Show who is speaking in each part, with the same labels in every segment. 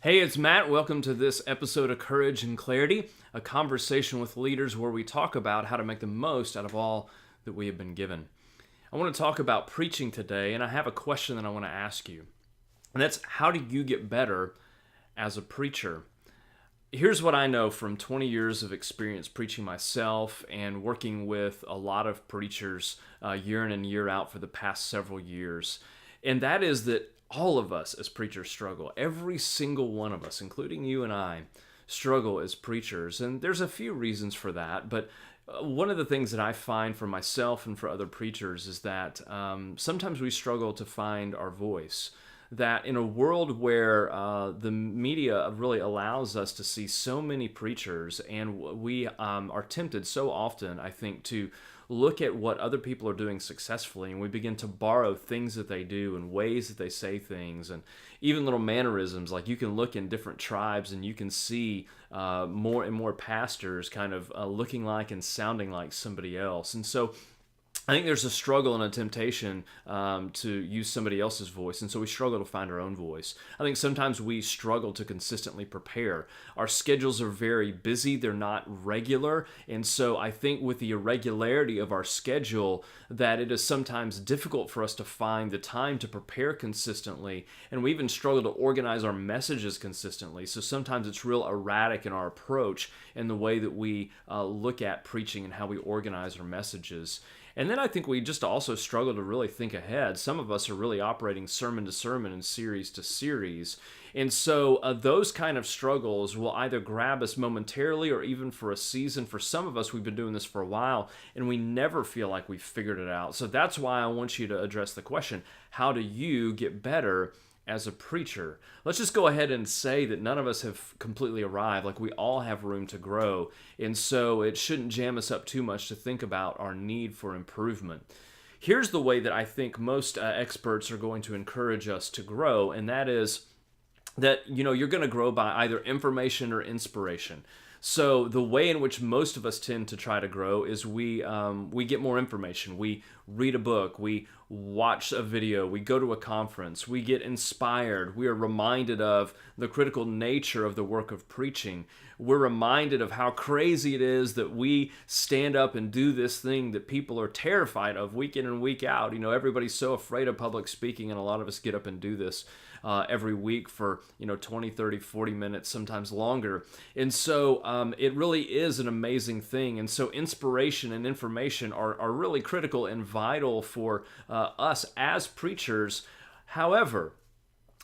Speaker 1: Hey, it's Matt. Welcome to this episode of Courage and Clarity, a conversation with leaders where we talk about how to make the most out of all that we have been given. I want to talk about preaching today, and I have a question that I want to ask you. And that's, how do you get better as a preacher? Here's what I know from 20 years of experience preaching myself and working with a lot of preachers year in and year out for the past several years. And that is that all of us as preachers struggle. Every single one of us, including you and I, struggle as preachers. And there's a few reasons for that, but one of the things that I find for myself and for other preachers is that sometimes we struggle to find our voice. That in a world where the media really allows us to see so many preachers, and we are tempted so often, I think, to look at what other people are doing successfully, and we begin to borrow things that they do and ways that they say things, and even little mannerisms. Like, you can look in different tribes and you can see more and more pastors kind of looking like and sounding like somebody else. And so I think there's a struggle and a temptation to use somebody else's voice, and so we struggle to find our own voice. I think sometimes we struggle to consistently prepare. Our schedules are very busy, they're not regular, and so I think with the irregularity of our schedule that it is sometimes difficult for us to find the time to prepare consistently, and we even struggle to organize our messages consistently. So sometimes it's real erratic in our approach and the way that we look at preaching and how we organize our messages. And then I think we just also struggle to really think ahead. Some of us are really operating sermon to sermon and series to series. And so those kind of struggles will either grab us momentarily or even for a season. For some of us, we've been doing this for a while and we never feel like we've figured it out. So that's why I want you to address the question, how do you get better as a preacher? Let's just go ahead and say that none of us have completely arrived. Like, we all have room to grow, and so it shouldn't jam us up too much to think about our need for improvement. Here's the way that I think most experts are going to encourage us to grow, and that is that you're going to grow by either information or inspiration. So the way in which most of us tend to try to grow is we get more information. We read a book, we watch a video, we go to a conference, we get inspired, we are reminded of the critical nature of the work of preaching. We're reminded of how crazy it is that we stand up and do this thing that people are terrified of week in and week out. Everybody's so afraid of public speaking, and a lot of us get up and do this every week for 20, 30, 40 minutes, sometimes longer. And so it really is an amazing thing. And so inspiration and information are really critical and vital for us as preachers. However,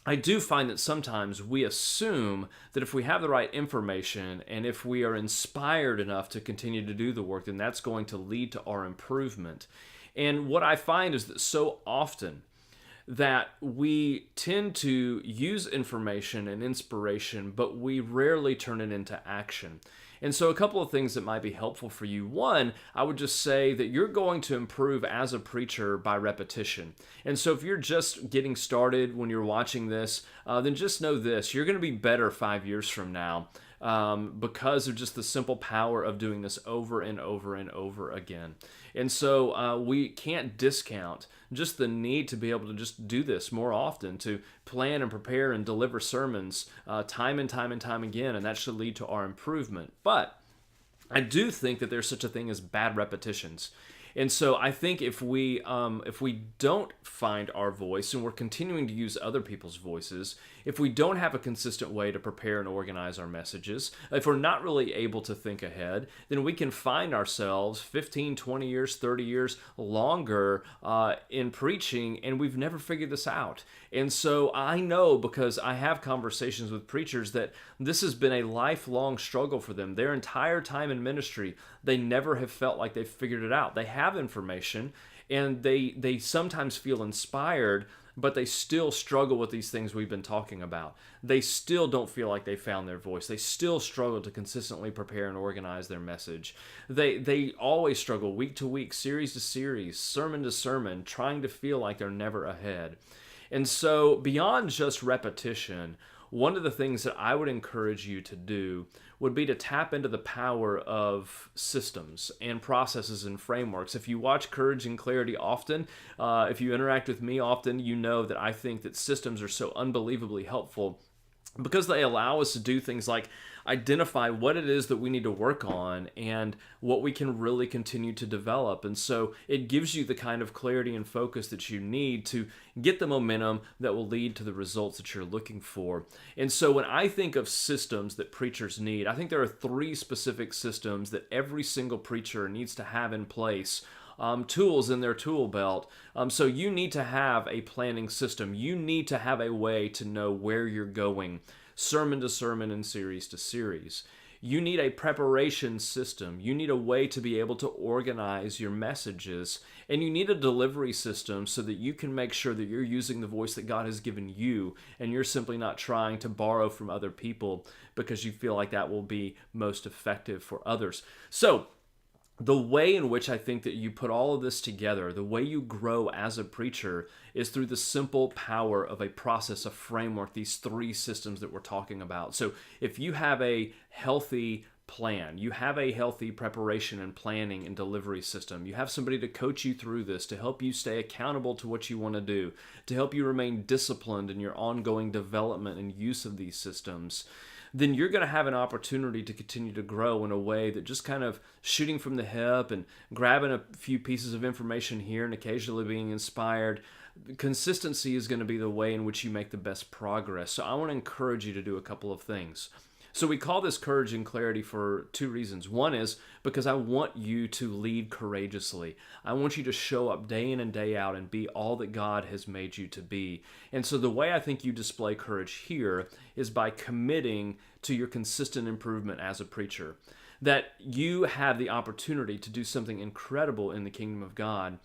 Speaker 1: I do find that sometimes we assume that if we have the right information and if we are inspired enough to continue to do the work, then that's going to lead to our improvement. And what I find is that so often that we tend to use information and inspiration, but we rarely turn it into action. And so a couple of things that might be helpful for you. One, I would just say that you're going to improve as a preacher by repetition. And so if you're just getting started when you're watching this, then just know this: you're going to be better 5 years from now because of just the simple power of doing this over and over and over again. And so we can't discount just the need to be able to just do this more often, to plan and prepare and deliver sermons time and time and time again, and that should lead to our improvement. But I do think that there's such a thing as bad repetitions. And so I think if we don't find our voice and we're continuing to use other people's voices, if we don't have a consistent way to prepare and organize our messages, if we're not really able to think ahead, then we can find ourselves 15, 20 years, 30 years longer in preaching, and we've never figured this out. And so I know, because I have conversations with preachers, that this has been a lifelong struggle for them. Their entire time in ministry, they never have felt like they've figured it out. They have information, and they sometimes feel inspired, but they still struggle with these things we've been talking about. They still don't feel like they found their voice. They still struggle to consistently prepare and organize their message. They always struggle week to week, series to series, sermon to sermon, trying to feel like they're never ahead. And so beyond just repetition, one of the things that I would encourage you to do would be to tap into the power of systems and processes and frameworks. If you watch Courage and Clarity often, if you interact with me often, you know that I think that systems are so unbelievably helpful because they allow us to do things like identify what it is that we need to work on and what we can really continue to develop. And so it gives you the kind of clarity and focus that you need to get the momentum that will lead to the results that you're looking for. And so when I think of systems that preachers need, I think there are three specific systems that every single preacher needs to have in place, tools in their tool belt. So you need to have a planning system. You need to have a way to know where you're going, sermon to sermon and series to series. You need a preparation system. You need a way to be able to organize your messages. And you need a delivery system so that you can make sure that you're using the voice that God has given you and you're simply not trying to borrow from other people because you feel like that will be most effective for others. So, the way in which I think that you put all of this together, the way you grow as a preacher, is through the simple power of a process, a framework, these three systems that we're talking about. So if you have a healthy plan, you have a healthy preparation and planning and delivery system, you have somebody to coach you through this, to help you stay accountable to what you want to do, to help you remain disciplined in your ongoing development and use of these systems, then you're going to have an opportunity to continue to grow in a way that just kind of shooting from the hip and grabbing a few pieces of information here and occasionally being inspired. Consistency is going to be the way in which you make the best progress. So I want to encourage you to do a couple of things. So we call this courage and clarity for two reasons. One is because I want you to lead courageously. I want you to show up day in and day out and be all that God has made you to be. And so the way I think you display courage here is by committing to your consistent improvement as a preacher. That you have the opportunity to do something incredible in the kingdom of God,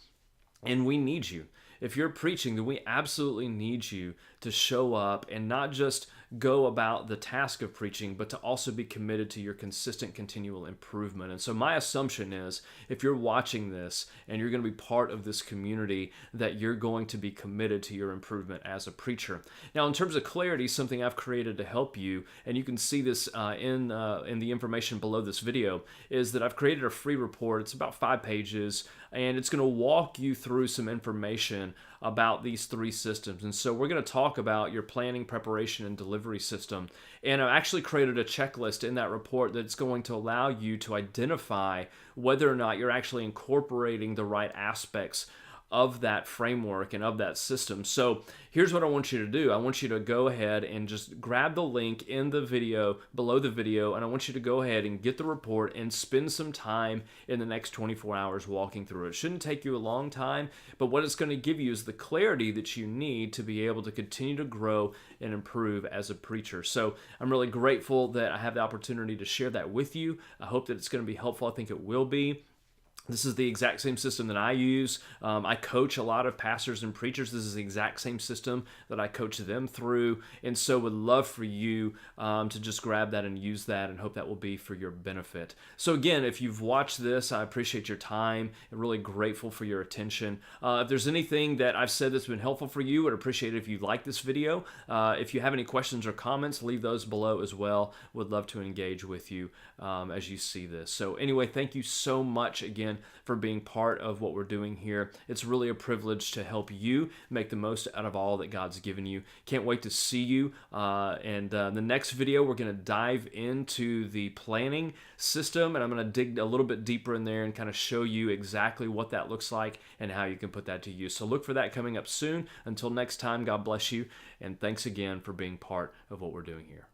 Speaker 1: and we need you. If you're preaching, then we absolutely need you to show up and not just go about the task of preaching, but to also be committed to your consistent, continual improvement. And so my assumption is, if you're watching this and you're going to be part of this community, that you're going to be committed to your improvement as a preacher. Now, in terms of clarity, something I've created to help you, and you can see this in the information below this video, is that I've created a free report. It's about 5 pages, and it's going to walk you through some information about these three systems. And so we're going to talk about your planning, preparation, and delivery system. And I've actually created a checklist in that report that's going to allow you to identify whether or not you're actually incorporating the right aspects of that framework and of that system. So here's what I want you to do. I want you to go ahead and just grab the link in the video, below the video, and I want you to go ahead and get the report and spend some time in the next 24 hours walking through it. It shouldn't take you a long time, but what it's going to give you is the clarity that you need to be able to continue to grow and improve as a preacher. So I'm really grateful that I have the opportunity to share that with you. I hope that it's going to be helpful. I think it will be. This is the exact same system that I use. I coach a lot of pastors and preachers. This is the exact same system that I coach them through. And so would love for you to just grab that and use that, and hope that will be for your benefit. So again, if you've watched this, I appreciate your time and really grateful for your attention. If there's anything that I've said that's been helpful for you, I'd appreciate it if you like this video. If you have any questions or comments, leave those below as well. Would love to engage with you as you see this. So anyway, thank you so much again for being part of what we're doing here. It's really a privilege to help you make the most out of all that God's given you. Can't wait to see you. And the next video, we're going to dive into the planning system, and I'm going to dig a little bit deeper in there and kind of show you exactly what that looks like and how you can put that to use. So look for that coming up soon. Until next time, God bless you, and thanks again for being part of what we're doing here.